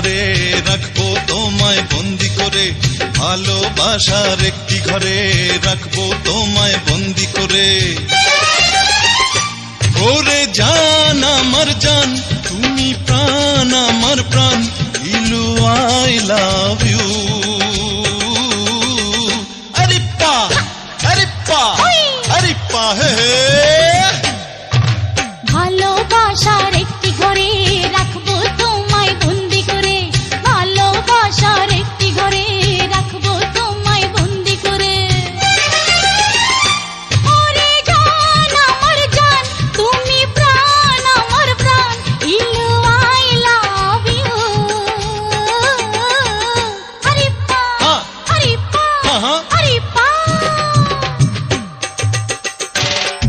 ধারে রাখবো তোমায় বন্দি করে, ভালোবাসার একটি ঘরে রাখবো তোমায় বন্দি করে। ওরে জান আমার জান, তুমি প্রাণ আমার প্রাণ, ইলু আই লাভ